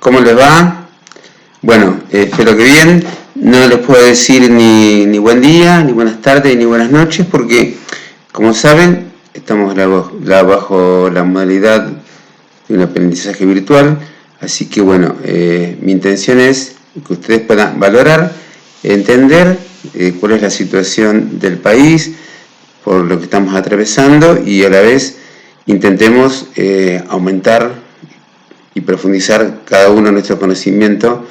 ¿Cómo les va? Bueno, espero que bien. No les puedo decir ni buen día, ni buenas tardes, ni buenas noches, porque, como saben, estamos bajo la modalidad de un aprendizaje virtual. Así que, bueno, mi intención es que ustedes puedan valorar, entender cuál es la situación del país, por lo que estamos atravesando, y a la vez intentemos aumentar y profundizar cada uno nuestro conocimiento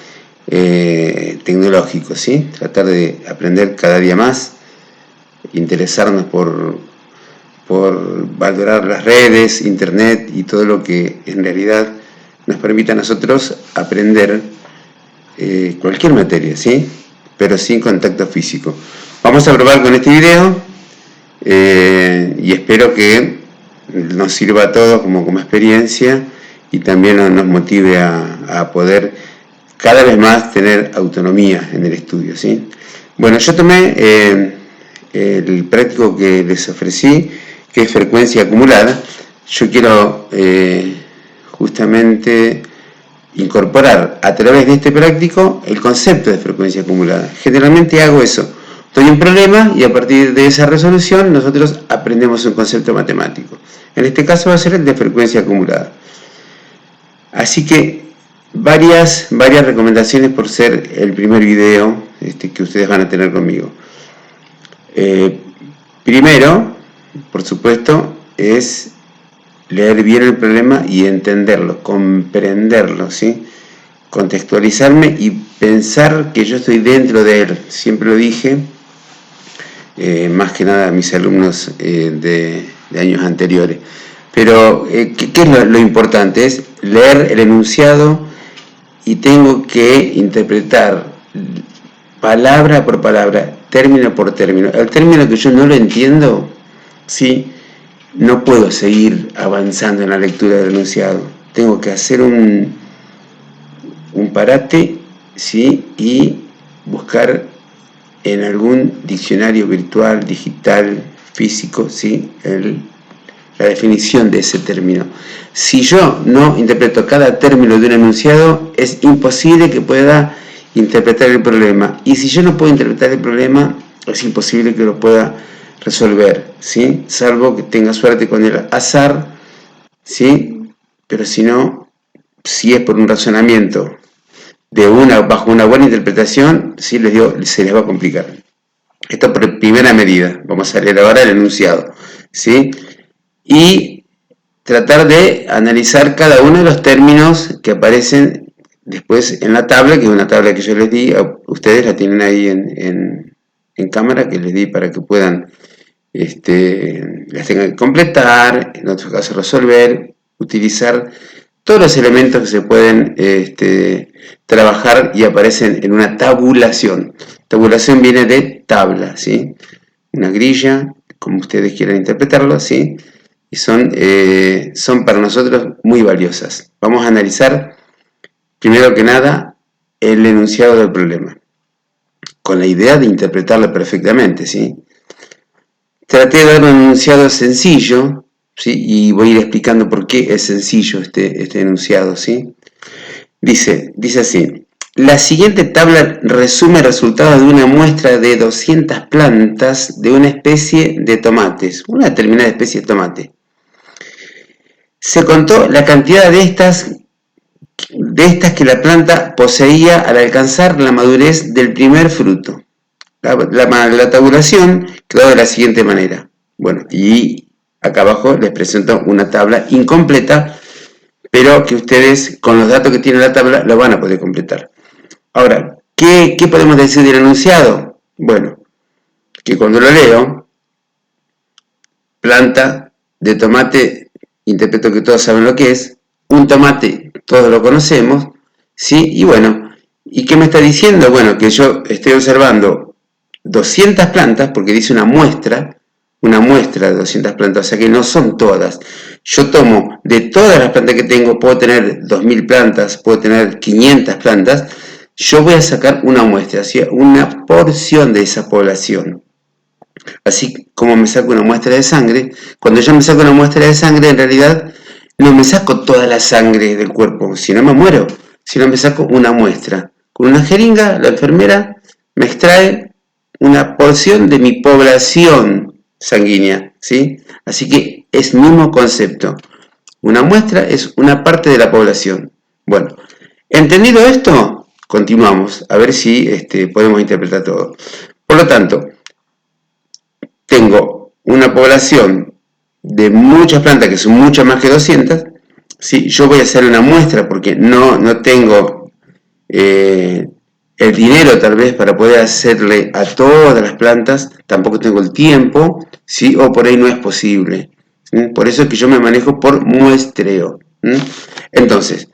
tecnológico, ¿sí? Tratar de aprender cada día más, interesarnos por valorar las redes, internet y todo lo que en realidad nos permita a nosotros aprender cualquier materia, ¿sí? Pero sin contacto físico. Vamos a probar con este video y espero que nos sirva a todos como experiencia y también nos motive a poder cada vez más tener autonomía en el estudio, ¿sí? Bueno, yo tomé el práctico que les ofrecí, que es frecuencia acumulada. Yo quiero justamente incorporar a través de este práctico el concepto de frecuencia acumulada. Generalmente hago eso. Doy un problema y a partir de esa resolución nosotros aprendemos un concepto matemático. En este caso va a ser el de frecuencia acumulada. Así que varias recomendaciones por ser el primer video que ustedes van a tener conmigo. Primero, por supuesto, es leer bien el problema y entenderlo, comprenderlo, ¿sí? Contextualizarme y pensar que yo estoy dentro de él. Siempre lo dije, más que nada a mis alumnos de años anteriores. Pero, ¿qué es lo importante? Es leer el enunciado y tengo que interpretar palabra por palabra, término por término. El término que yo no lo entiendo, ¿sí? No puedo seguir avanzando en la lectura del enunciado. Tengo que hacer un parate, ¿sí? Y buscar en algún diccionario virtual, digital, físico, ¿sí? La definición de ese término. Si yo no interpreto cada término de un enunciado, es imposible que pueda interpretar el problema. Y si yo no puedo interpretar el problema, es imposible que lo pueda resolver, ¿sí? Salvo que tenga suerte con el azar, ¿sí? Pero si no, si es por un razonamiento bajo una buena interpretación, sí se les va a complicar. Esto por primera medida. Vamos a leer ahora el enunciado, ¿sí? Y tratar de analizar cada uno de los términos que aparecen después en la tabla, que es una tabla que yo les di, ustedes la tienen ahí en cámara, que les di para que puedan, las tengan que completar, en otros casos resolver, utilizar todos los elementos que se pueden trabajar y aparecen en una tabulación. Tabulación viene de tabla, ¿sí? Una grilla, como ustedes quieran interpretarlo, ¿sí? Y son para nosotros muy valiosas. Vamos a analizar, primero que nada, el enunciado del problema, con la idea de interpretarlo perfectamente, ¿sí? Traté de dar un enunciado sencillo, ¿sí? Y voy a ir explicando por qué es sencillo este enunciado, ¿sí? Dice así: la siguiente tabla resume resultados de una muestra de 200 plantas de una especie de tomates, una determinada especie de tomate. Se contó la cantidad de estas que la planta poseía al alcanzar la madurez del primer fruto. La tabulación quedó de la siguiente manera. Bueno, y acá abajo les presento una tabla incompleta, pero que ustedes con los datos que tiene la tabla lo van a poder completar. Ahora, ¿qué podemos decir del enunciado? Bueno, que cuando lo leo, planta de tomate, interpreto que todos saben lo que es, un tomate, todos lo conocemos, ¿sí? Y bueno, ¿y qué me está diciendo? Bueno, que yo estoy observando 200 plantas, porque dice una muestra de 200 plantas, o sea que no son todas. Yo tomo de todas las plantas que tengo, puedo tener 2000 plantas, puedo tener 500 plantas, yo voy a sacar una muestra, ¿sí? Una porción de esa población. Así como me saco una muestra de sangre, cuando yo me saco una muestra de sangre, en realidad no me saco toda la sangre del cuerpo, si no me muero. sino me saco una muestra. Con una jeringa, la enfermera me extrae una porción de mi población sanguínea, ¿sí? Así que es mismo concepto. Una muestra es una parte de la población. Bueno, entendido esto, continuamos, a ver si podemos interpretar todo. Por lo tanto, tengo una población de muchas plantas, que son muchas más que 200, ¿sí? Yo voy a hacer una muestra porque no tengo el dinero tal vez para poder hacerle a todas las plantas, tampoco tengo el tiempo, ¿sí? O por ahí no es posible. ¿Sí? Por eso es que yo me manejo por muestreo. ¿Sí? Entonces,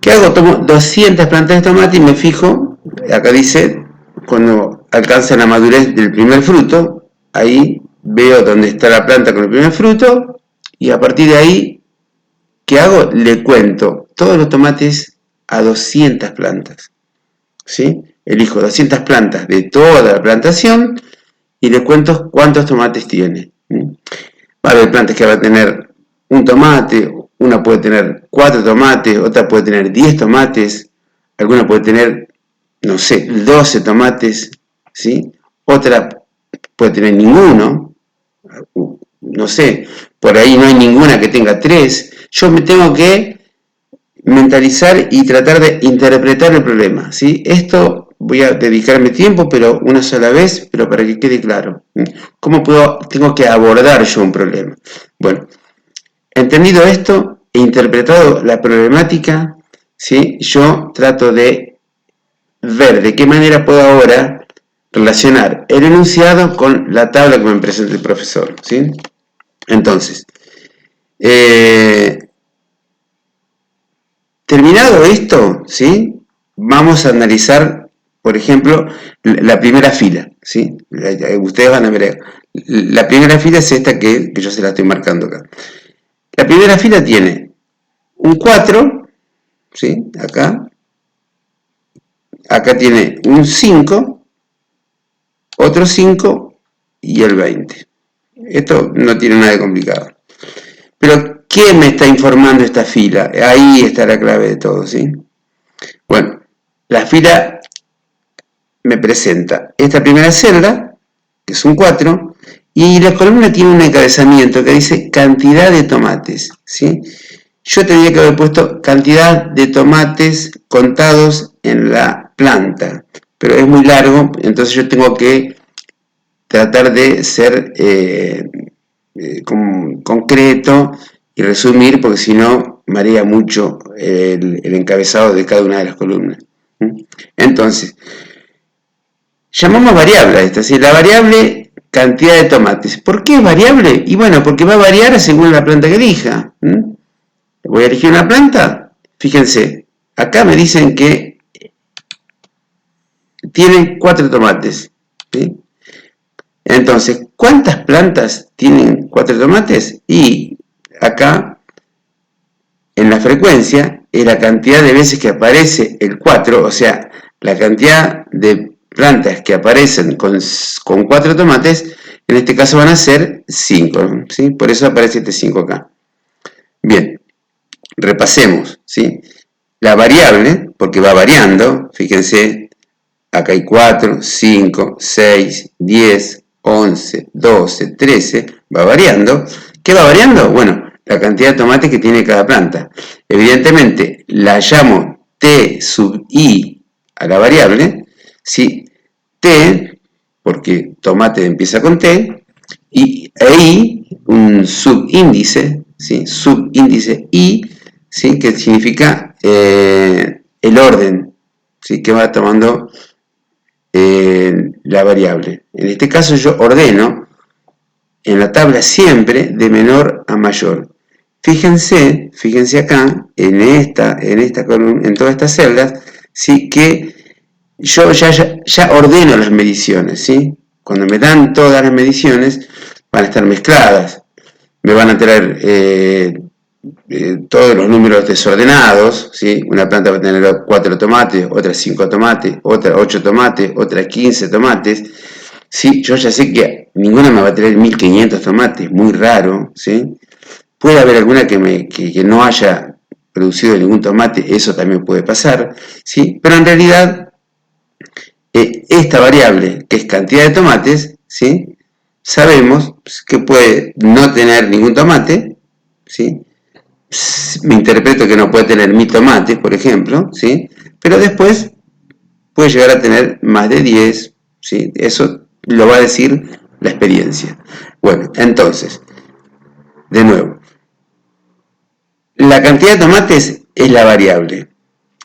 ¿qué hago? Tomo 200 plantas de tomate y me fijo, acá dice, cuando alcanza la madurez del primer fruto, ahí veo dónde está la planta con el primer fruto y a partir de ahí, ¿qué hago? Le cuento todos los tomates a 200 plantas. ¿Sí? Elijo 200 plantas de toda la plantación y le cuento cuántos tomates tiene. Va a haber plantas que van a tener un tomate, una puede tener 4 tomates, otra puede tener 10 tomates, alguna puede tener, no sé, 12 tomates, ¿sí? Otra puede tener ninguno, no sé, por ahí no hay ninguna que tenga 3. Yo me tengo que mentalizar y tratar de interpretar el problema, ¿sí? Esto voy a dedicarme tiempo, pero una sola vez, pero para que quede claro. ¿Cómo tengo que abordar yo un problema? Bueno, entendido esto e interpretado la problemática, ¿sí? Yo trato de ver de qué manera puedo ahora relacionar el enunciado con la tabla que me presenta el profesor, ¿sí? Entonces, terminado esto, ¿sí? Vamos a analizar, por ejemplo, la primera fila, ¿sí? Ustedes van a ver, la primera fila es esta que yo se la estoy marcando acá. La primera fila tiene un 4, ¿sí? Acá tiene un 5, otro 5 y el 20. Esto no tiene nada de complicado. Pero, ¿qué me está informando esta fila? Ahí está la clave de todo, ¿sí? Bueno, la fila me presenta esta primera celda, que es un 4, y la columna tiene un encabezamiento que dice cantidad de tomates, ¿sí? Yo tendría que haber puesto cantidad de tomates contados en la planta, pero es muy largo, entonces yo tengo que tratar de ser concreto y resumir, porque si no marea mucho el encabezado de cada una de las columnas. Entonces, llamamos variable a esta, ¿sí? La variable cantidad de tomates. ¿Por qué es variable? Y bueno, porque va a variar según la planta que elija. Voy a elegir una planta, fíjense, acá me dicen que tienen 4 tomates, ¿sí? Entonces, ¿cuántas plantas tienen 4 tomates? Y acá, en la frecuencia, es la cantidad de veces que aparece el 4, o sea, la cantidad de plantas que aparecen con 4 tomates, en este caso van a ser 5, ¿sí? Por eso aparece este 5 acá. Bien, repasemos, ¿sí? La variable, porque va variando, fíjense, acá hay 4, 5, 6, 10, 11, 12, 13, va variando. ¿Qué va variando? Bueno, la cantidad de tomates que tiene cada planta. Evidentemente, la llamo T sub I a la variable, ¿sí? T, porque tomate empieza con T, y I, un subíndice, ¿sí? Subíndice I, ¿sí? Que significa el orden, ¿sí? Que va tomando la variable. En este caso yo ordeno en la tabla siempre de menor a mayor. Fíjense acá, en esta columna, en todas estas celdas, ¿sí? Que yo ya ordeno las mediciones, ¿sí? Cuando me dan todas las mediciones, van a estar mezcladas. Me van a traer todos los números desordenados, ¿sí? Una planta va a tener 4 tomates, otra 5 tomates, otra 8 tomates, otra 15 tomates. ¿Sí? Yo ya sé que ninguna me va a traer 1500 tomates, muy raro, ¿sí? Puede haber alguna que no haya producido ningún tomate, eso también puede pasar, ¿sí? Pero en realidad, esta variable, que es cantidad de tomates, ¿sí? Sabemos que puede no tener ningún tomate, ¿sí? Me interpreto que no puede tener mi tomate, por ejemplo, ¿sí? Pero después puede llegar a tener más de 10, ¿sí? Eso lo va a decir la experiencia. Bueno, entonces, de nuevo, la cantidad de tomates es la variable.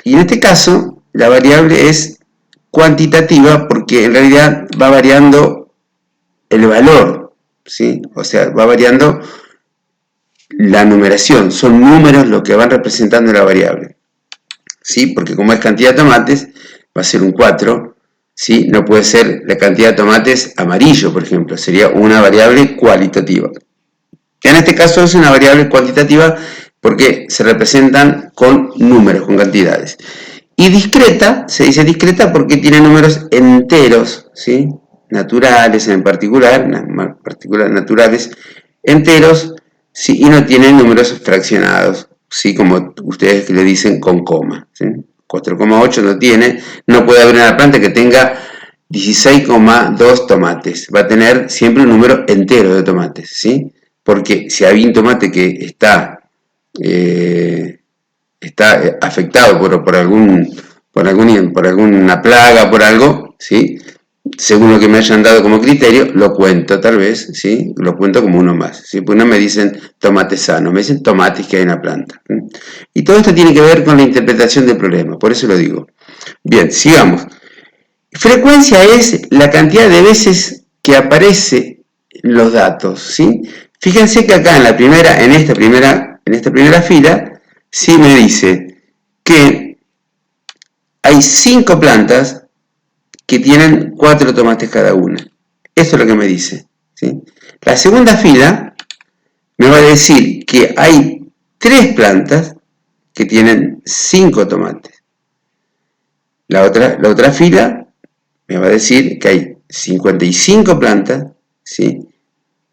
Y en este caso, la variable es cuantitativa porque en realidad va variando el valor, ¿sí? O sea, va variando la numeración. Son números los que van representando la variable, ¿sí? Porque como es cantidad de tomates, va a ser un 4, ¿sí? No puede ser la cantidad de tomates amarillo, por ejemplo. Sería una variable cualitativa. En este caso es una variable cuantitativa porque se representan con números, con cantidades. Y discreta, se dice discreta porque tiene números enteros, ¿sí? Naturales en particular naturales, enteros, ¿sí? Y no tiene números fraccionados, ¿sí? Como ustedes le dicen con coma, ¿sí? 4,8 no tiene, no puede haber una planta que tenga 16,2 tomates, va a tener siempre un número entero de tomates, ¿sí? Porque si hay un tomate que está afectado por alguna plaga, por algo, ¿sí? Según lo que me hayan dado como criterio, lo cuento tal vez, ¿sí? Lo cuento como uno más, ¿sí? Pues no me dicen tomate sano, me dicen tomates que hay en la planta. ¿Sí? Y todo esto tiene que ver con la interpretación del problema, por eso lo digo. Bien, sigamos. Frecuencia es la cantidad de veces que aparece los datos, ¿sí? Fíjense que acá en esta primera fila, sí me dice que hay 5 plantas que tienen 4 tomates cada una. Eso es lo que me dice, ¿sí? La segunda fila me va a decir que hay 3 plantas que tienen 5 tomates. La otra fila me va a decir que hay 55 plantas, ¿sí?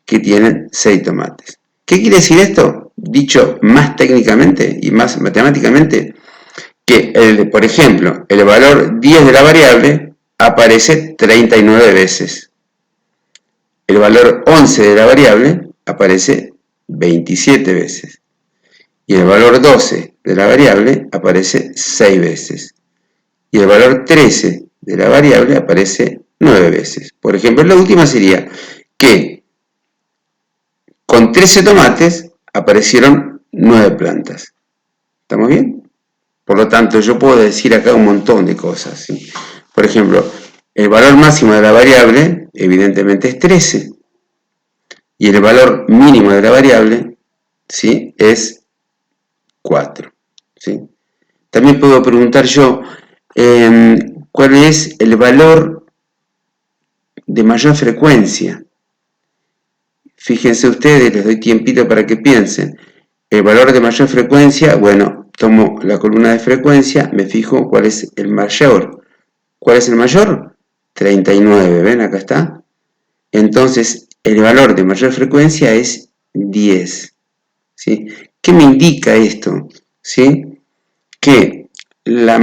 Que tienen 6 tomates. ¿Qué quiere decir esto? Dicho más técnicamente y más matemáticamente, que, por ejemplo, el valor 10 de la variable aparece 39 veces. El valor 11 de la variable aparece 27 veces. Y el valor 12 de la variable aparece 6 veces. Y el valor 13 de la variable aparece 9 veces. Por ejemplo, la última sería que con 13 tomates aparecieron 9 plantas. ¿Estamos bien? Por lo tanto, yo puedo decir acá un montón de cosas, ¿sí? Por ejemplo, el valor máximo de la variable evidentemente es 13. Y el valor mínimo de la variable, ¿sí? Es 4. ¿Sí? También puedo preguntar yo, ¿cuál es el valor de mayor frecuencia? Fíjense ustedes, les doy tiempito para que piensen. El valor de mayor frecuencia, bueno, tomo la columna de frecuencia, me fijo cuál es el mayor. ¿Cuál es el mayor? 39, ¿ven? Acá está. Entonces, el valor de mayor frecuencia es 10. ¿Sí? ¿Qué me indica esto? ¿Sí? Que la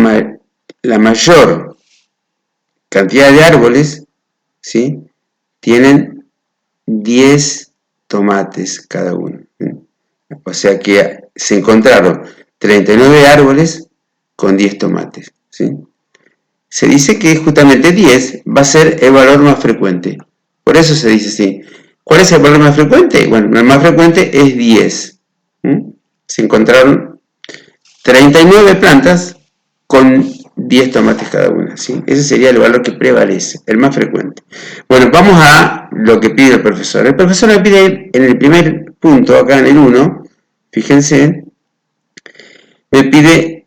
mayor cantidad de árboles, ¿sí? Tienen 10 tomates cada uno. ¿Sí? O sea que se encontraron 39 árboles con 10 tomates. ¿Sí? Se dice que justamente 10 va a ser el valor más frecuente. Por eso se dice así. ¿Cuál es el valor más frecuente? Bueno, el más frecuente es 10. Se encontraron 39 plantas con 10 tomates cada una, ¿sí? Ese sería el valor que prevalece, el más frecuente. Bueno, vamos a lo que pide el profesor. El profesor me pide en el primer punto, acá en el 1, fíjense, me pide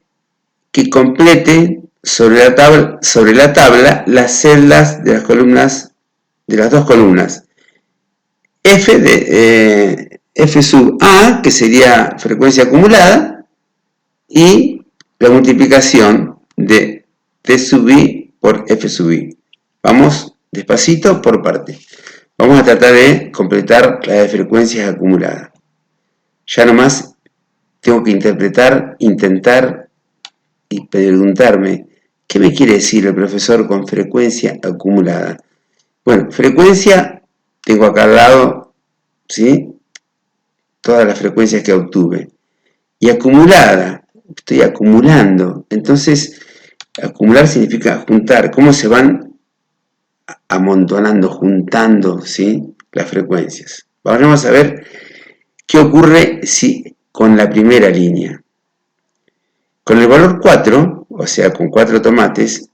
que complete sobre la tabla las celdas de las columnas, de las dos columnas. F sub A, que sería frecuencia acumulada, y la multiplicación de T sub I por F sub I. Vamos despacito por parte. Vamos a tratar de completar la de frecuencias acumuladas. Ya nomás tengo que interpretar, intentar y preguntarme, ¿qué me quiere decir el profesor con frecuencia acumulada? Bueno, frecuencia, tengo acá al lado, ¿sí? Todas las frecuencias que obtuve. Y acumulada, estoy acumulando. Entonces, acumular significa juntar. ¿Cómo se van amontonando, juntando, ¿sí? Las frecuencias? Vamos a ver qué ocurre si con la primera línea. Con el valor 4, o sea, con 4 tomates,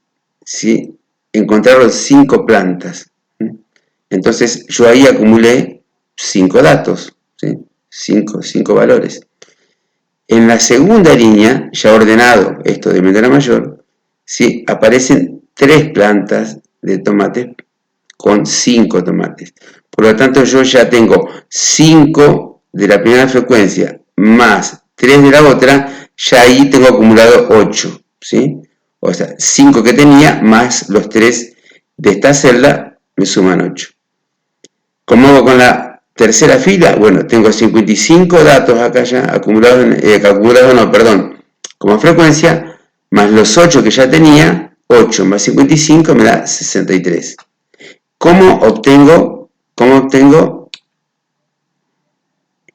¿sí? Encontraron 5 plantas. Entonces, yo ahí acumulé 5 datos, ¿sí? 5 valores. En la segunda línea, ya ordenado esto de menor a mayor, ¿sí? Aparecen 3 plantas de tomates con 5 tomates. Por lo tanto, yo ya tengo 5 de la primera frecuencia más 3 de la otra, ya ahí tengo acumulado 8, ¿sí? O sea, 5 que tenía más los 3 de esta celda me suman 8. ¿Cómo hago con la tercera fila? Bueno, tengo 55 datos acá ya acumulados, como frecuencia, más los 8 que ya tenía, 8 más 55 me da 63. ¿Cómo obtengo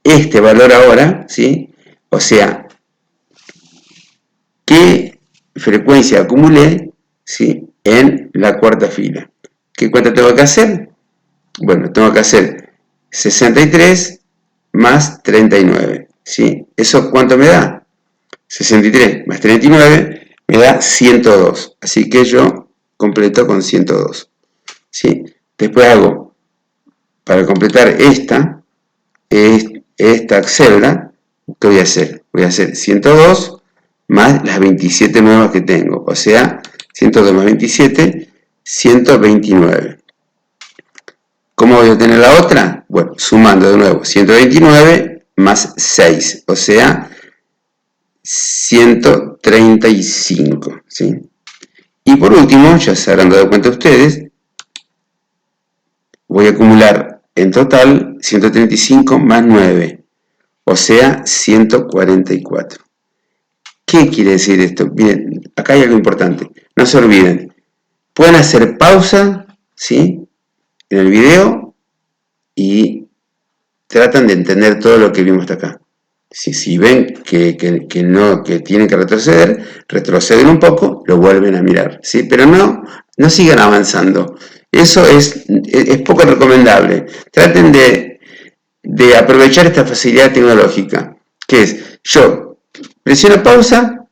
este valor ahora? ¿Sí? O sea, ¿qué frecuencia acumulé? ¿Sí? En la cuarta fila. ¿Qué cuenta tengo que hacer? Bueno, tengo que hacer 63 más 39. ¿Sí? ¿Eso cuánto me da? 63 más 39 me da 102. Así que yo completo con 102. ¿Sí? Después hago, para completar esta celda, ¿qué voy a hacer? Voy a hacer 102 más las 27 nuevas que tengo. O sea, 102 más 27, 129. ¿Cómo voy a obtener la otra? Bueno, sumando de nuevo 129 más 6, o sea, 135, ¿sí? Y por último, ya se habrán dado cuenta ustedes, voy a acumular en total 135 más 9, o sea, 144. ¿Qué quiere decir esto? Miren, acá hay algo importante. No se olviden, pueden hacer pausa, ¿sí? En el video y tratan de entender todo lo que vimos hasta acá. Si ven que tienen que retroceden un poco, lo vuelven a mirar, ¿sí? Pero no sigan avanzando. Eso es poco recomendable. Traten de aprovechar esta facilidad tecnológica, que es, yo presiono pausa,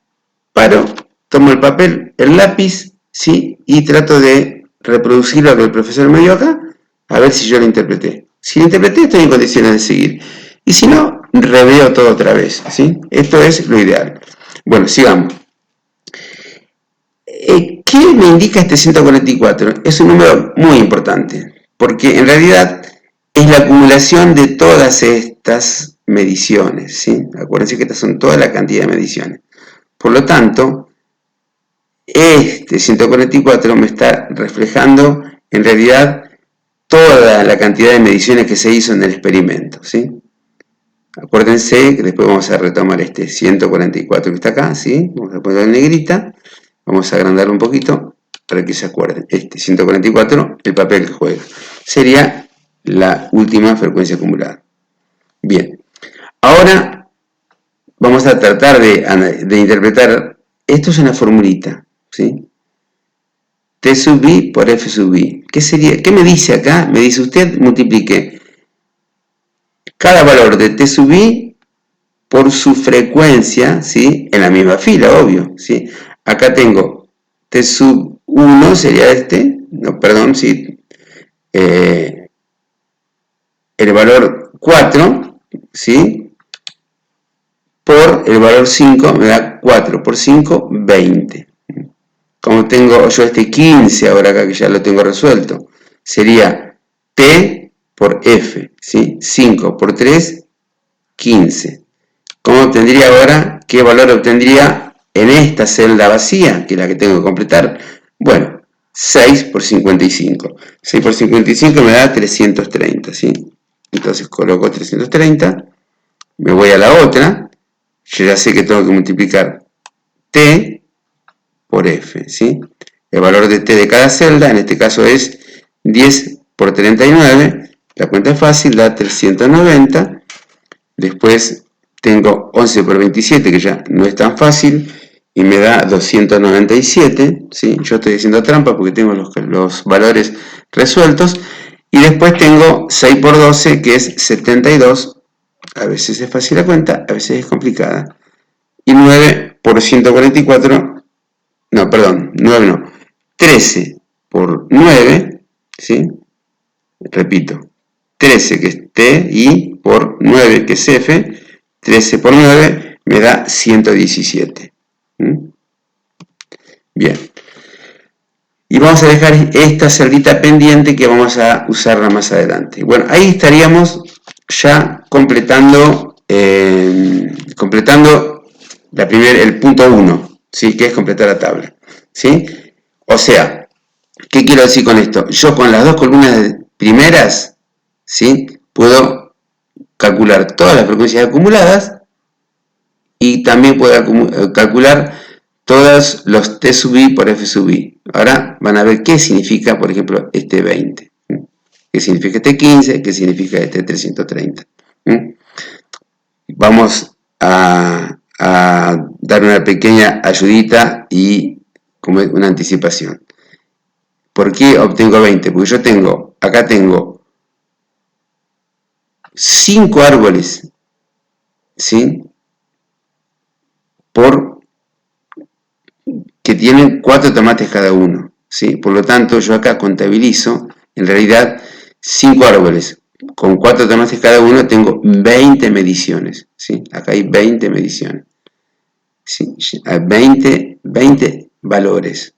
paro, tomo el papel, el lápiz, ¿sí? Y trato de reproducir lo que el profesor me dio acá, a ver si yo lo interpreté. Si lo interpreté, estoy en condiciones de seguir. Y si no, reveo todo otra vez, ¿sí? Esto es lo ideal. Bueno, sigamos. ¿Qué me indica este 144? Es un número muy importante, porque en realidad es la acumulación de todas estas mediciones, ¿sí? Acuérdense que estas son toda la cantidad de mediciones. Por lo tanto, este 144 me está reflejando en realidad toda la cantidad de mediciones que se hizo en el experimento, ¿sí? Acuérdense que después vamos a retomar este 144 que está acá, ¿sí? Vamos a ponerlo en negrita, vamos a agrandarlo un poquito para que se acuerden. Este 144, el papel que juega. Sería la última frecuencia acumulada. Bien, ahora vamos a tratar de interpretar, esto es una formulita, ¿sí? T sub I por F sub I. ¿Qué me dice acá? Me dice usted multiplique cada valor de T sub I por su frecuencia, ¿sí? En la misma fila, obvio, ¿sí? Acá tengo T sub 1, sería este, no, perdón, ¿sí? El valor 4, ¿sí? Por el valor 5 me da 4 por 5, 20. Como tengo yo este 15 ahora acá que ya lo tengo resuelto, sería T por F, ¿sí? 5 por 3, 15. ¿Cómo obtendría ahora? ¿Qué valor obtendría en esta celda vacía, que es la que tengo que completar? Bueno, 6 por 55. 6 por 55 me da 330, ¿sí? Entonces coloco 330, me voy a la otra, yo ya sé que tengo que multiplicar T por F, ¿sí? El valor de T de cada celda, en este caso es 10 por 39, la cuenta es fácil, da 390, después tengo 11 por 27, que ya no es tan fácil, y me da 297, ¿sí? Yo estoy haciendo trampa porque tengo los valores resueltos, y después tengo 6 por 12, que es 72, a veces es fácil la cuenta, a veces es complicada, y 9 por 144, no, perdón, 9 no, 13 por 9, ¿sí? Repito, 13 que es T, I, por 9 que es F, 13 por 9 me da 117. Bien. Y vamos a dejar esta celdita pendiente que vamos a usarla más adelante. Bueno, ahí estaríamos ya completando el punto 1, ¿sí? Que es completar la tabla, ¿sí? O sea, ¿qué quiero decir con esto? Yo con las dos columnas primeras, ¿sí? Puedo calcular todas las frecuencias acumuladas y también puedo calcular todos los T sub I por F sub I. Ahora van a ver qué significa, por ejemplo, este 20. ¿Qué significa este 15? ¿Qué significa este 330? Vamos a dar una pequeña ayudita y como una anticipación. ¿Por qué obtengo 20? Porque yo acá tengo 5 árboles, ¿sí? Que tienen 4 tomates cada uno, ¿sí? Por lo tanto, yo acá contabilizo, en realidad, 5 árboles. Con 4 tomates cada uno tengo 20 mediciones, ¿sí? Acá hay 20 mediciones, ¿sí? 20 valores.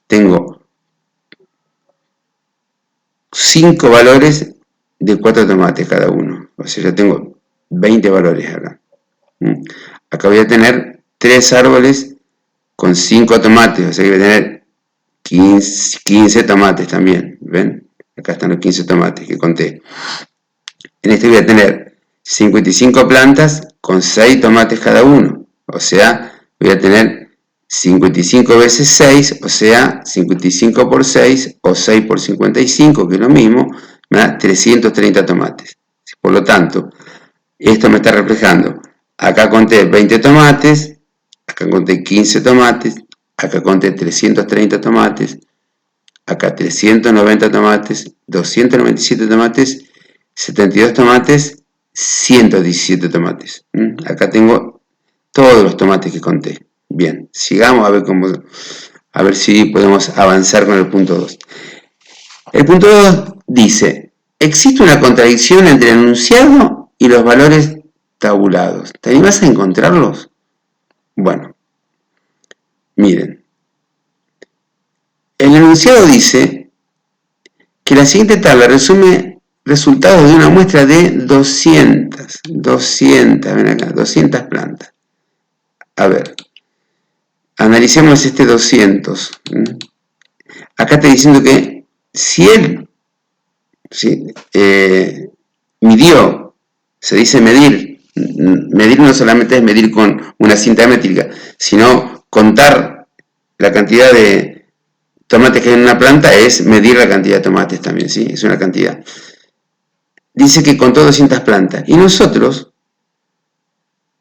Tengo 5 valores de 4 tomates cada uno. O sea, ya tengo 20 valores acá. Acá voy a tener 3 árboles con 5 tomates, o sea que voy a tener 15 tomates también, ¿ven? Acá están los 15 tomates que conté. En este voy a tener 55 plantas con 6 tomates cada uno, o sea, voy a tener 55 veces 6, o sea, 55 por 6 o 6 por 55, que es lo mismo, me da 330 tomates. Por lo tanto, esto me está reflejando, acá conté 20 tomates, acá conté 15 tomates, acá conté 330 tomates, acá 390 tomates, 297 tomates, 72 tomates, 117 tomates. Acá tengo todos los tomates que conté. Bien, sigamos a ver si podemos avanzar con el punto 2. El punto 2 dice, existe una contradicción entre el enunciado y los valores tabulados. ¿Te animas a encontrarlos? Bueno, miren. El enunciado dice que la siguiente tabla resume resultados de una muestra de 200 plantas. A ver, analicemos este 200. Acá está diciendo que si él midió, se dice medir no solamente es medir con una cinta métrica, sino contar la cantidad de tomates que hay en una planta es medir la cantidad de tomates también, ¿sí? Es una cantidad. Dice que contó 200 plantas y nosotros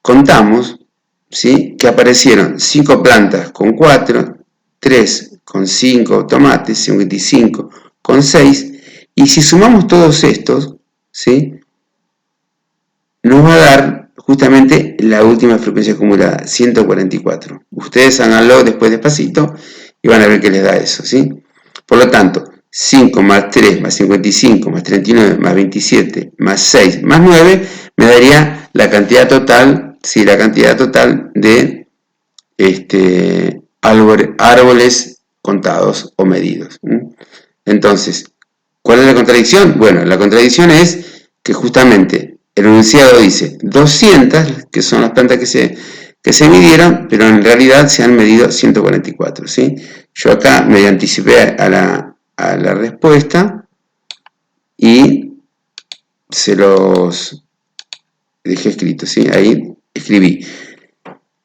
contamos, ¿sí? Que aparecieron 5 plantas con 4, 3 con 5 tomates, 55 con 6, y si sumamos todos estos, ¿sí? Nos va a dar justamente la última frecuencia acumulada, 144. Ustedes háganlo después despacito y van a ver que les da eso, ¿sí? Por lo tanto, 5 más 3 más 55 más 39 más 27 más 6 más 9 me daría la cantidad total, ¿sí? La cantidad total de árboles contados o medidos. Entonces, ¿cuál es la contradicción? Bueno, la contradicción es que justamente el enunciado dice 200, que son las plantas que se midieron, pero en realidad se han medido 144, ¿sí? Yo acá me anticipé a la respuesta y se los dejé escrito, ¿sí? Ahí escribí.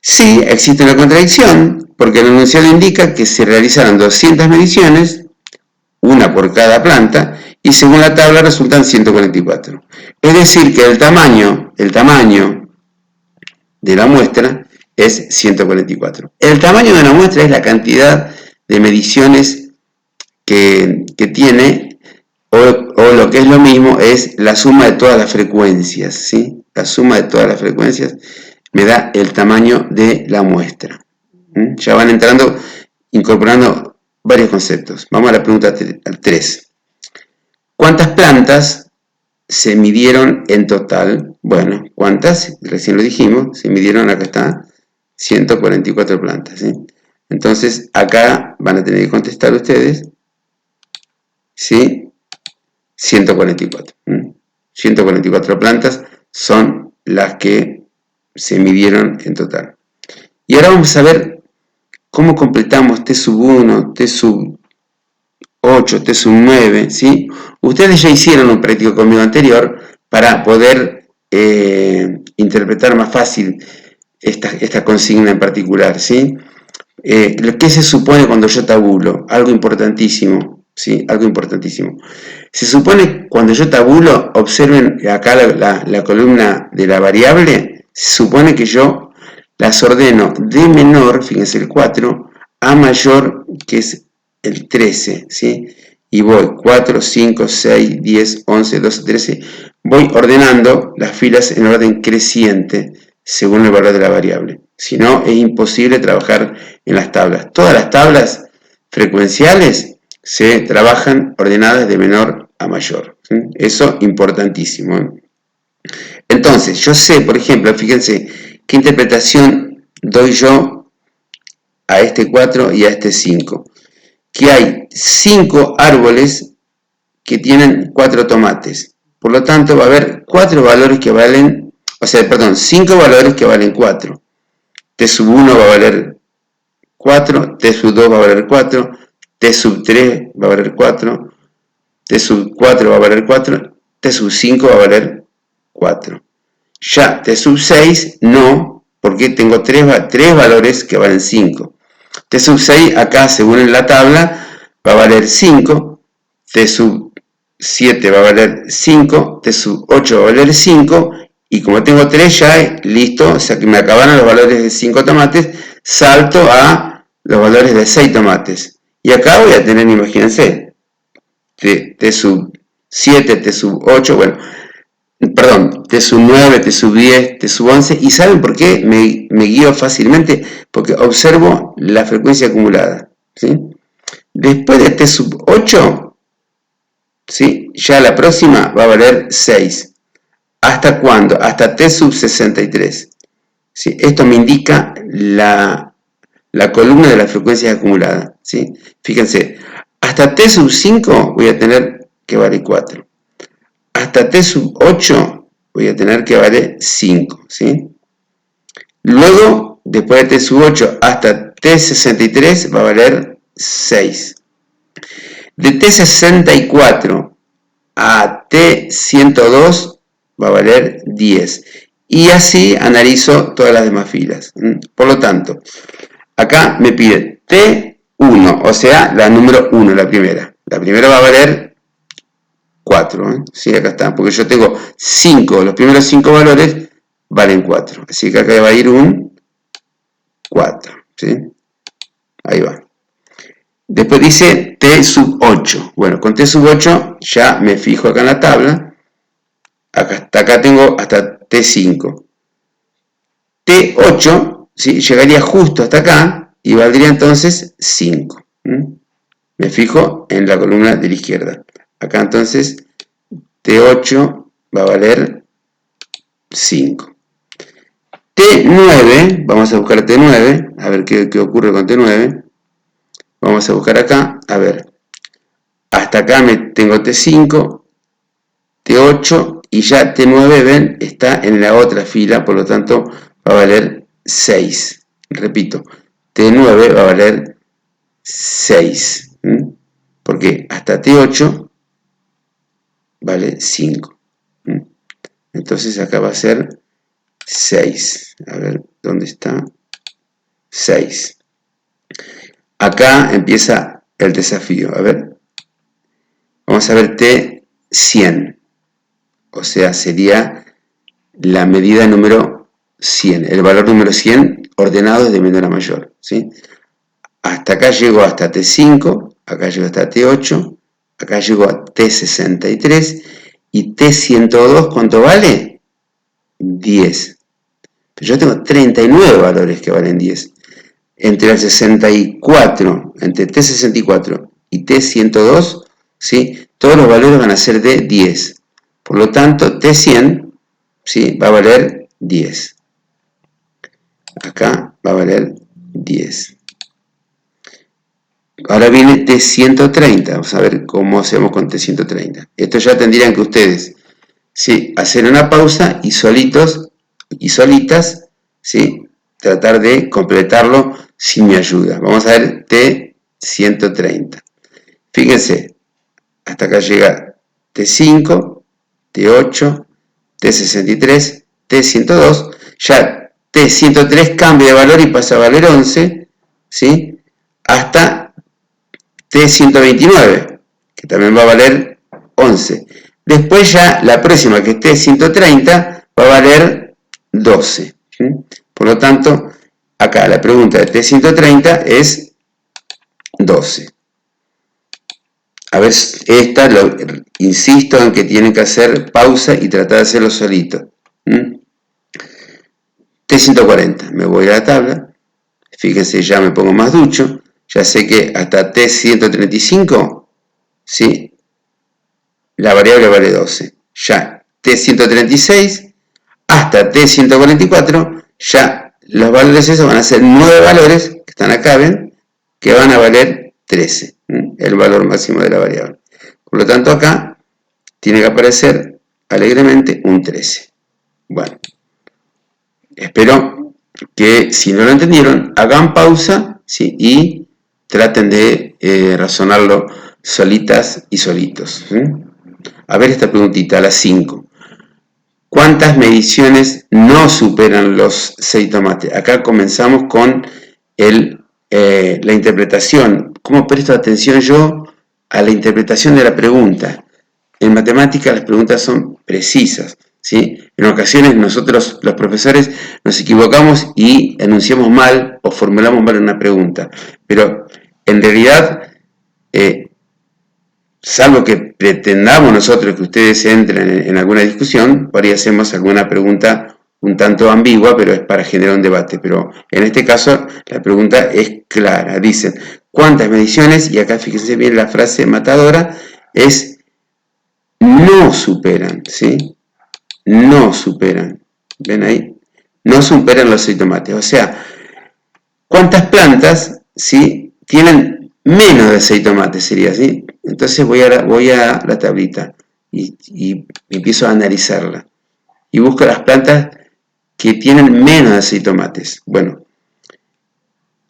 Sí, existe una contradicción, porque el enunciado indica que se realizaron 200 mediciones, una por cada planta, y según la tabla resultan 144. Es decir, que el tamaño de la muestra es 144. El tamaño de la muestra es la cantidad de mediciones que tiene, o lo que es lo mismo, es la suma de todas las frecuencias, ¿sí? La suma de todas las frecuencias me da el tamaño de la muestra. Ya van entrando, incorporando varios conceptos. Vamos a la pregunta 3. ¿Cuántas plantas se midieron en total? Bueno, ¿cuántas? Recién lo dijimos, se midieron, acá está, 144 plantas, ¿sí? Entonces, acá van a tener que contestar ustedes, ¿sí? 144. 144 plantas son las que se midieron en total. Y ahora vamos a ver cómo completamos T sub 1, T sub 8, T sub 9, ¿sí? Ustedes ya hicieron un práctico conmigo anterior para poder interpretar más fácil esta consigna en particular, ¿sí? ¿Qué se supone cuando yo tabulo? Algo importantísimo, ¿sí? Algo importantísimo. Se supone cuando yo tabulo, observen acá la columna de la variable, se supone que yo las ordeno de menor, fíjense el 4, a mayor, que es el 13, ¿sí? Y voy 4, 5, 6, 10, 11, 12, 13. Voy ordenando las filas en orden creciente según el valor de la variable. Si no, es imposible trabajar en las tablas. Todas las tablas frecuenciales se trabajan ordenadas de menor a mayor. ¿Sí? Eso importantísimo. Entonces, yo sé, por ejemplo, fíjense, qué interpretación doy yo a este 4 y a este 5. Que hay 5 árboles que tienen 4 tomates. Por lo tanto, va a haber 4 valores que valen, 5 valores que valen 4. T sub 1 va a valer 4, T sub 2 va a valer 4, T sub 3 va a valer 4, T sub 4 va a valer 4, T sub 5 va a valer 4. Ya T sub 6 no, porque tengo 3 valores que valen 5. T sub 6 acá, según en la tabla, va a valer 5, T sub 7 va a valer 5, T sub 8 va a valer 5, y como tengo 3 ya, listo, o sea que me acabaron los valores de 5 tomates, salto a los valores de 6 tomates. Y acá voy a tener, imagínense, T sub 7, T sub 8, bueno, perdón, T sub 9, T sub 10, T sub 11, ¿y saben por qué me guío fácilmente? Porque observo la frecuencia acumulada, ¿sí? Después de T sub 8, ¿sí? Ya la próxima va a valer 6. ¿Hasta cuándo? Hasta T sub 63. ¿Sí? Esto me indica la columna de las frecuencias acumuladas, ¿sí? Fíjense, hasta T sub 5 voy a tener que vale 4. Hasta T sub 8 voy a tener que vale 5, ¿sí? Luego, después de T sub 8 hasta T63 va a valer 6. De T64 a T102 va a valer 10. Y así analizo todas las demás filas. Por lo tanto, acá me pide T1, o sea, la número 1, la primera. La primera va a valer 4. Sí, acá está, porque yo tengo 5, los primeros 5 valores valen 4. Así que acá va a ir un 4. ¿Sí? Ahí va. Después dice T sub 8. Bueno, con T sub 8 ya me fijo acá en la tabla. Hasta acá tengo hasta T5. T8, ¿sí? Llegaría justo hasta acá y valdría entonces 5. Me fijo en la columna de la izquierda. Acá entonces T8 va a valer 5. T9, vamos a buscar T9, a ver qué ocurre con T9. Vamos a buscar acá, a ver. Hasta acá tengo T5, T8 y ya T9, ven, está en la otra fila, por lo tanto va a valer 6. Repito, T9 va a valer 6. Porque hasta T8 vale 5. Entonces acá va a ser 6. A ver, ¿dónde está? 6. Acá empieza el desafío. A ver, vamos a ver T100. O sea, sería la medida número 100. El valor número 100 ordenado desde menor a mayor, ¿sí? Hasta acá llego hasta T5, acá llego hasta T8, acá llego a T63 y T102, ¿cuánto vale? 10. Pero yo tengo 39 valores que valen 10. Entre el 64, entre T64 y T102, ¿sí? Todos los valores van a ser de 10. Por lo tanto, T100, ¿sí? Va a valer 10. Acá va a valer 10. Ahora viene T130. Vamos a ver cómo hacemos con T130. Esto ya tendrían que ustedes, ¿sí? Hacer una pausa y solitos y solitas, ¿sí? Tratar de completarlo sin mi ayuda. Vamos a ver T130. Fíjense, hasta acá llega T5, T8, T63, T102. Ya T103 cambia de valor y pasa a valer 11, ¿sí? Hasta T129, que también va a valer 11. Después ya la próxima, que es T130, va a valer 12. ¿Sí? Por lo tanto, acá la pregunta de T130 es 12. A ver, insisto en que tienen que hacer pausa y tratar de hacerlo solito. T140, me voy a la tabla. Fíjense, ya me pongo más ducho. Ya sé que hasta T135, ¿sí? La variable vale 12. Ya T136 hasta T144, ya los valores esos van a ser 9 valores, que están acá, ¿ven? Que van a valer 13, el valor máximo de la variable. Por lo tanto, acá tiene que aparecer alegremente un 13. Bueno, espero que si no lo entendieron, hagan pausa, ¿sí? Y traten de razonarlo solitas y solitos. ¿Sí? A ver esta preguntita, la 5. ¿Cuántas mediciones no superan los 6 tomates? Acá comenzamos con la interpretación. ¿Cómo presto atención yo a la interpretación de la pregunta? En matemáticas las preguntas son precisas, ¿sí? En ocasiones nosotros, los profesores, nos equivocamos y enunciamos mal o formulamos mal una pregunta. Pero en realidad, salvo que pretendamos nosotros que ustedes entren en alguna discusión, por ahí hacemos alguna pregunta un tanto ambigua, pero es para generar un debate. Pero en este caso la pregunta es clara. Dicen, ¿cuántas mediciones? Y acá fíjense bien la frase matadora, es no superan, ¿sí? No superan. ¿Ven ahí? No superan los 6 tomates. O sea, ¿cuántas plantas, ¿sí? Tienen menos de 6 tomates, sería así? Entonces voy a la tablita y empiezo a analizarla. Y busco las plantas que tienen menos de 6 tomates. Bueno,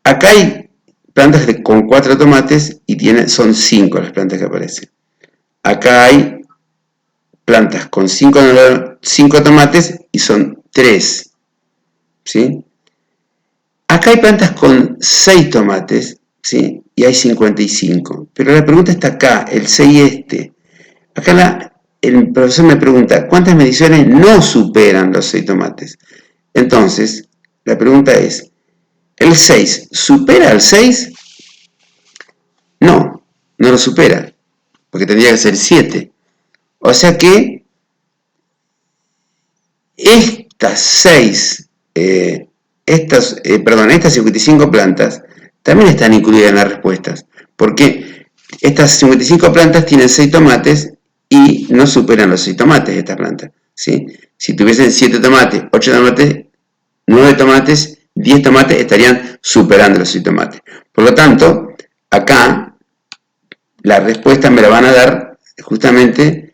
acá hay plantas con 4 tomates y son 5 las plantas que aparecen. Acá hay plantas con 5 tomates y son 3. ¿Sí? Acá hay plantas con 6 tomates, ¿sí? Y hay 55. Pero la pregunta está acá, el 6 este. Acá el profesor me pregunta, ¿cuántas mediciones no superan los 6 tomates? Entonces, la pregunta es, ¿el 6 supera al 6? No, no lo supera, porque tendría que ser 7. O sea que estas 55 plantas también están incluidas en las respuestas, porque estas 55 plantas tienen 6 tomates y no superan los 6 tomates estas plantas, ¿sí? Si tuviesen 7 tomates, 8 tomates, 9 tomates, 10 tomates estarían superando los 6 tomates. Por lo tanto, acá la respuesta me la van a dar justamente,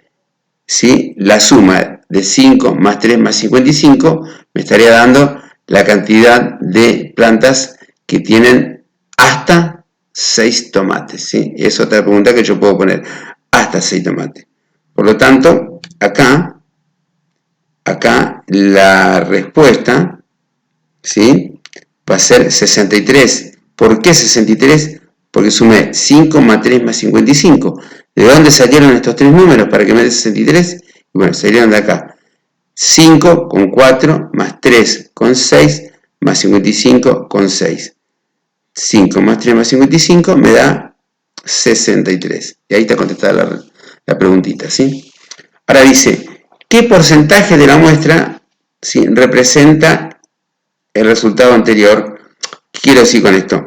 ¿sí? La suma de 5 más 3 más 55 me estaría dando la cantidad de plantas que tienen hasta 6 tomates, ¿sí? Es otra pregunta que yo puedo poner, hasta 6 tomates. Por lo tanto, acá acá la respuesta, ¿sí?, va a ser 63. ¿Por qué 63? Porque sumé 5 más 3 más 55. ¿De dónde salieron estos tres números para que me dé 63? Bueno, salieron de acá. 5 con 4 más 3 con 6 más 55 con 6. 5 más 3 más 55 me da 63. Y ahí está contestada la preguntita, ¿sí? Ahora dice, ¿qué porcentaje de la muestra, ¿sí?, representa el resultado anterior? ¿Qué quiero decir con esto?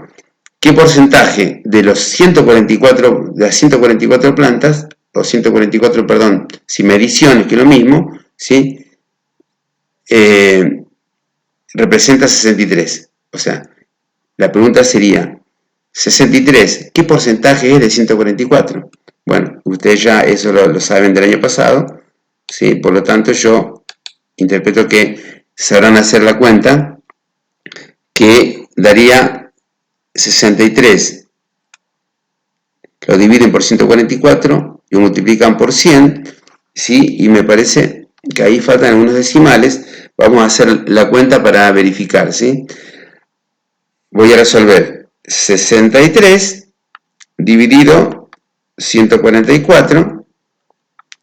¿Qué porcentaje de las 144 plantas, o 144, perdón, si mediciones, que es lo mismo, ¿sí?, representa 63? O sea, la pregunta sería, 63, ¿qué porcentaje es de 144? Bueno, ustedes ya eso lo saben del año pasado, ¿sí? Por lo tanto yo interpreto que sabrán hacer la cuenta, que daría 63, lo dividen por 144, lo multiplican por 100, ¿sí? Y me parece que ahí faltan algunos decimales. Vamos a hacer la cuenta para verificar, ¿sí? Voy a resolver 63 dividido 144,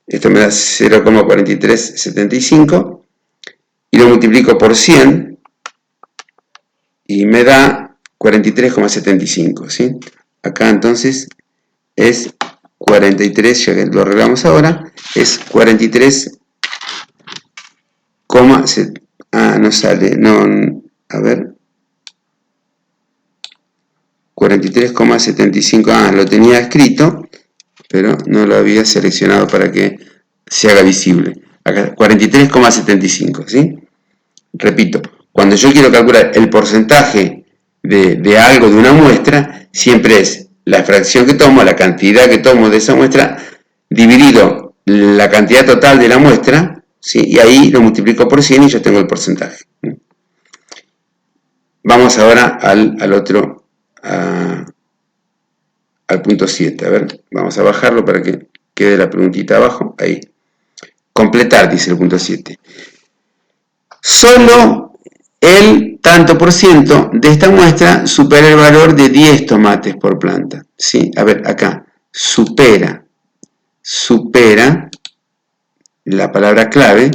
esto me da 0,4375, y lo multiplico por 100 y me da 43,75, ¿sí? Acá entonces es 43, ya que lo arreglamos ahora, es 43, no sale, no, a ver, 43,75, lo tenía escrito, pero no lo había seleccionado para que se haga visible. Acá, 43,75, ¿sí? Repito, cuando yo quiero calcular el porcentaje de algo, de una muestra, siempre es la fracción que tomo, la cantidad que tomo de esa muestra, dividido la cantidad total de la muestra, ¿sí?, y ahí lo multiplico por 100 y yo tengo el porcentaje. Vamos ahora al otro, al punto 7. A ver, vamos a bajarlo para que quede la preguntita abajo. Ahí. Completar, dice el punto 7. Solo el tanto por ciento de esta muestra supera el valor de 10 tomates por planta. ¿Sí? A ver, acá. Supera, la palabra clave,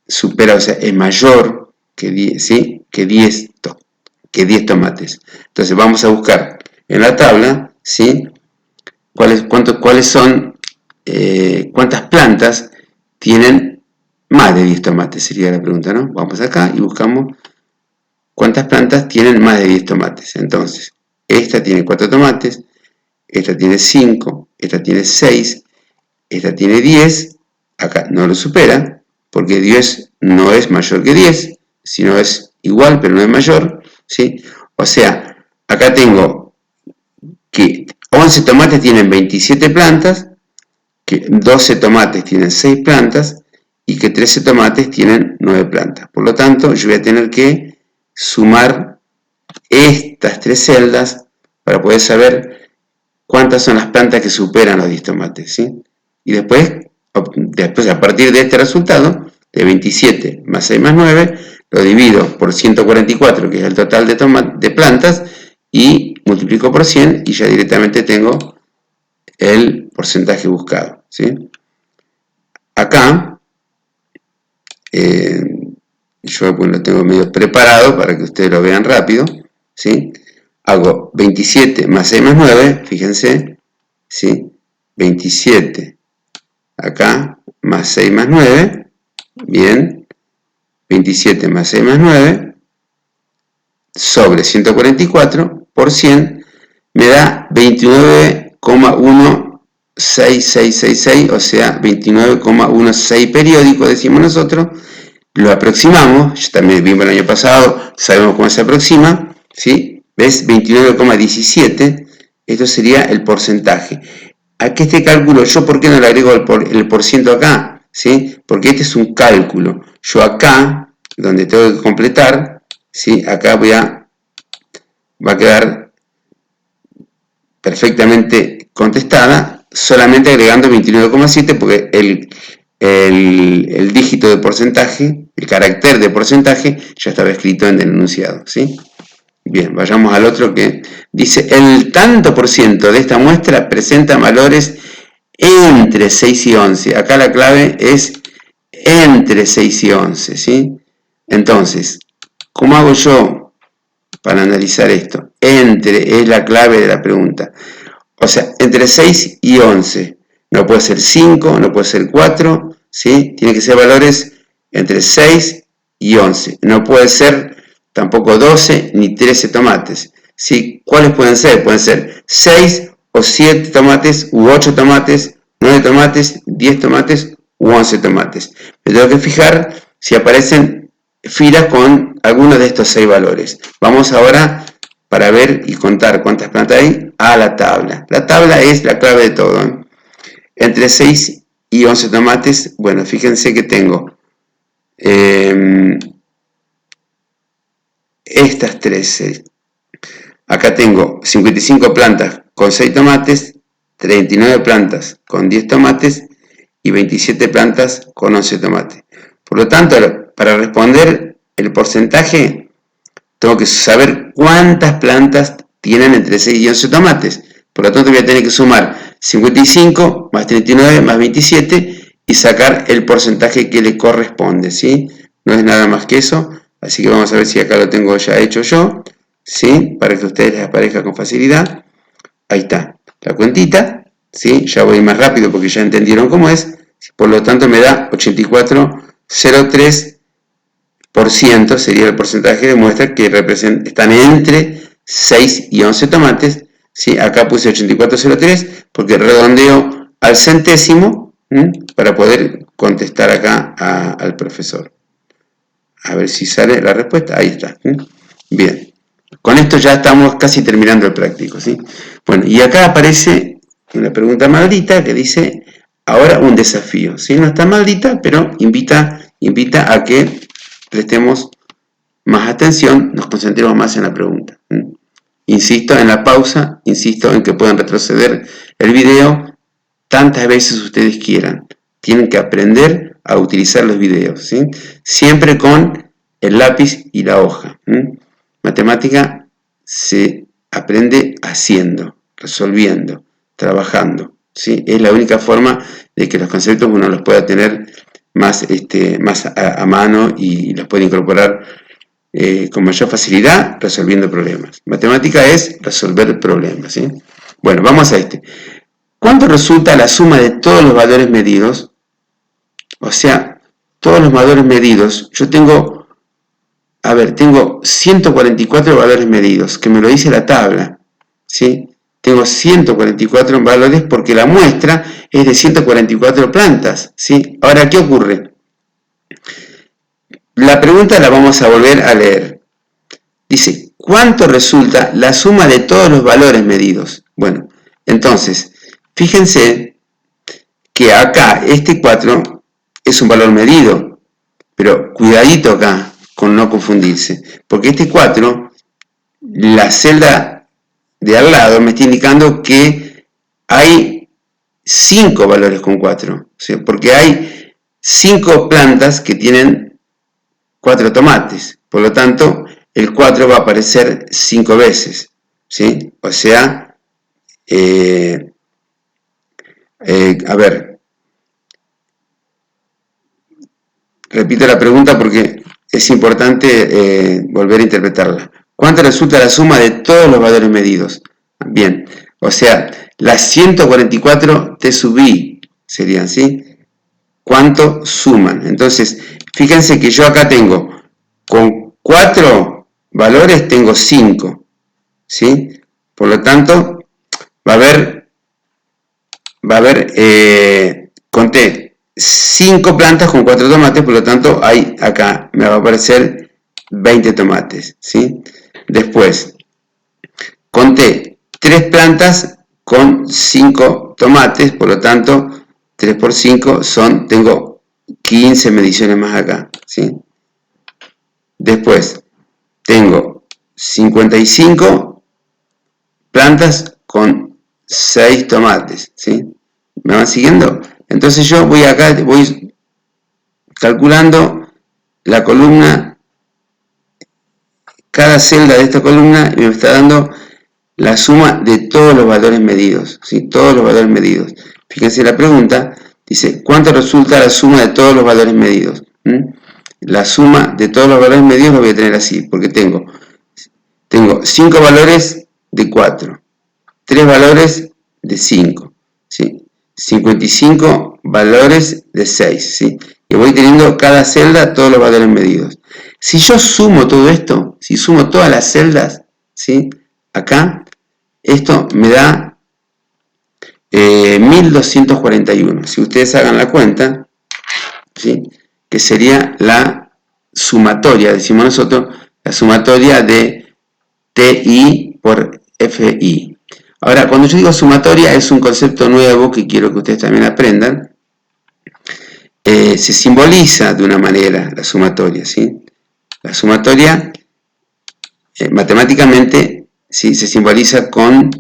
supera, o sea, es mayor que 10, ¿sí?, que 10 tomates. Entonces vamos a buscar en la tabla, ¿sí?, cuáles son, cuántas plantas tienen más de 10 tomates, sería la pregunta, ¿no? Vamos acá y buscamos cuántas plantas tienen más de 10 tomates. Entonces, esta tiene 4 tomates, esta tiene 5, esta tiene 6, esta tiene 10, acá no lo supera, porque 10 no es mayor que 10, sino es igual, pero no es mayor, ¿sí? O sea, acá tengo que 11 tomates tienen 27 plantas, que 12 tomates tienen 6 plantas y que 13 tomates tienen 9 plantas. Por lo tanto, yo voy a tener que sumar estas tres celdas para poder saber cuántas son las plantas que superan los 10 tomates, ¿sí? Y después, a partir de este resultado, de 27 más 6 más 9, lo divido por 144, que es el total de plantas, y multiplico por 100 y ya directamente tengo el porcentaje buscado, ¿sí? Acá, yo pues lo tengo medio preparado para que ustedes lo vean rápido, ¿sí? Hago 27 más 6 más 9, fíjense, ¿sí? 27 acá más 6 más 9, bien, 27 más 6 más 9 sobre 144 por 100 me da 29,1666, o sea, 29,16 periódico, decimos nosotros. Lo aproximamos, ya también vimos el año pasado, sabemos cómo se aproxima, ¿sí? ¿Ves? 29,17, esto sería el porcentaje. Aquí este cálculo, ¿yo por qué no le agrego el porciento acá? ¿Sí? Porque este es un cálculo. Yo acá, donde tengo que completar, ¿sí?, acá va a quedar perfectamente contestada, solamente agregando 29,7, porque el dígito de porcentaje, el carácter de porcentaje, ya estaba escrito en el enunciado, ¿sí? Bien, vayamos al otro que dice, el tanto por ciento de esta muestra presenta valores entre 6 y 11. Acá la clave es entre 6 y 11, ¿sí? Entonces, ¿cómo hago yo para analizar esto? Entre es la clave de la pregunta. O sea, entre 6 y 11. No puede ser 5, no puede ser 4, ¿sí? Tiene que ser valores entre 6 y 11. No puede ser tampoco 12 ni 13 tomates, ¿sí? ¿Cuáles pueden ser? Pueden ser 6 o 7 tomates, u 8 tomates, 9 tomates, 10 tomates u 11 tomates. Me tengo que fijar si aparecen filas con alguno de estos 6 valores. Vamos ahora, para ver y contar cuántas plantas hay, a la tabla. La tabla es la clave de todo, ¿eh? Entre 6 y 11 tomates, bueno, fíjense que tengo estas 13. Acá tengo 55 plantas con 6 tomates, 39 plantas con 10 tomates y 27 plantas con 11 tomates. Por lo tanto, para responder el porcentaje, tengo que saber cuántas plantas tienen entre 6 y 11 tomates. Por lo tanto, voy a tener que sumar 55 más 39 más 27 y sacar el porcentaje que le corresponde, ¿sí? No es nada más que eso. Así que vamos a ver si acá lo tengo ya hecho yo, ¿sí? Para que a ustedes les aparezca con facilidad. Ahí está, la cuentita, ¿sí? Ya voy más rápido porque ya entendieron cómo es. Por lo tanto, me da 84,03%, sería el porcentaje de muestras que están entre 6 y 11 tomates. ¿Sí? Acá puse 84,03 porque redondeo al centésimo, ¿sí? Para poder contestar acá al profesor. A ver si sale la respuesta. Ahí está. ¿Sí? Bien. Con esto ya estamos casi terminando el práctico, ¿sí? Bueno, y acá aparece una pregunta maldita que dice, ahora un desafío, ¿sí? No está maldita, pero invita a que prestemos más atención, nos concentremos más en la pregunta. ¿Sí? Insisto en la pausa, insisto en que pueden retroceder el video tantas veces ustedes quieran. Tienen que aprender a utilizar los videos, ¿sí? Siempre con el lápiz y la hoja. Matemática se aprende haciendo, resolviendo, trabajando, ¿sí? Es la única forma de que los conceptos uno los pueda tener más a mano y los pueda incorporar con mayor facilidad resolviendo problemas. Matemática es resolver problemas, ¿sí? Bueno, vamos a este. ¿Cuánto resulta la suma de todos los valores medidos? O sea, todos los valores medidos. Yo tengo 144 valores medidos, que me lo dice la tabla, ¿sí? Tengo 144 valores porque la muestra es de 144 plantas, ¿sí? Ahora, ¿qué ocurre? La pregunta la vamos a volver a leer. Dice, ¿cuánto resulta la suma de todos los valores medidos? Bueno, entonces, fíjense que acá este 4 es un valor medido, pero cuidadito acá con no confundirse, porque este 4, la celda de al lado me está indicando que hay 5 valores con 4, ¿sí? Porque hay 5 plantas que tienen 4 tomates, por lo tanto el 4 va a aparecer 5 veces, ¿sí? O sea, a ver, repito la pregunta porque es importante volver a interpretarla. ¿Cuánto resulta la suma de todos los valores medidos? Bien, o sea, las 144 T sub I serían, ¿sí? ¿Cuánto suman? Entonces, fíjense que yo acá tengo, con 4 valores tengo 5, ¿sí? Por lo tanto, va a haber, conté 5 plantas con 4 tomates, por lo tanto, acá me va a aparecer 20 tomates, ¿sí? Después, conté 3 plantas con 5 tomates, por lo tanto, 3 por 5 tengo 15 mediciones más acá, ¿sí? Después, tengo 55 plantas con 6 tomates, ¿sí? ¿Me van siguiendo? Entonces yo voy acá, voy calculando la columna, cada celda de esta columna, y me está dando la suma de todos los valores medidos, ¿sí? Todos los valores medidos. Fíjense la pregunta, dice, ¿cuánto resulta la suma de todos los valores medidos? La suma de todos los valores medidos lo voy a tener así, porque tengo 5 valores de 4, 3 valores de 5, ¿sí? 55 valores de 6, ¿sí? Y voy teniendo cada celda todos los valores medidos. Si yo sumo todo esto, si sumo todas las celdas, ¿sí? Acá, esto me da 1241. Si ustedes hagan la cuenta, ¿sí? Que sería la sumatoria, decimos nosotros, la sumatoria de TI por FI. Ahora, cuando yo digo sumatoria, es un concepto nuevo que quiero que ustedes también aprendan. Se simboliza de una manera la sumatoria, ¿sí? La sumatoria, matemáticamente, ¿sí? Se simboliza con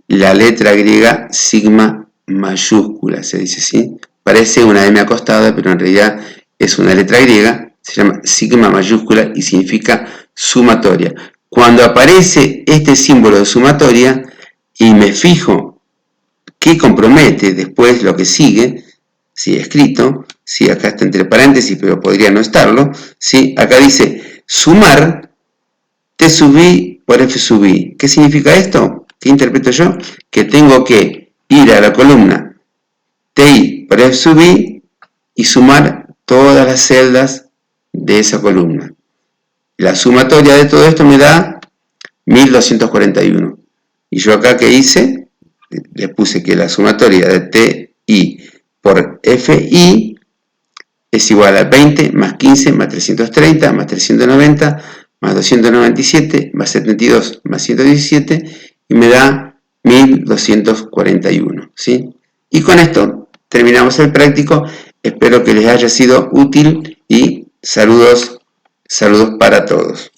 la letra griega sigma mayúscula, se dice, ¿sí? Parece una M acostada, pero en realidad es una letra griega, se llama sigma mayúscula y significa sumatoria. Cuando aparece este símbolo de sumatoria y me fijo qué compromete después lo que sigue, ¿sí? Escrito, ¿sí? Acá está entre paréntesis, pero podría no estarlo, ¿sí? Acá dice sumar T sub I por F sub I. ¿Qué significa esto? ¿Qué interpreto yo? Que tengo que ir a la columna TI por F sub I y sumar todas las celdas de esa columna. La sumatoria de todo esto me da 1241. Y yo acá que hice, le puse que la sumatoria de TI por FI es igual a 20 más 15 más 330 más 390 más 297 más 72 más 117 y me da 1241, ¿sí? Y con esto terminamos el práctico. Espero que les haya sido útil y saludos para todos.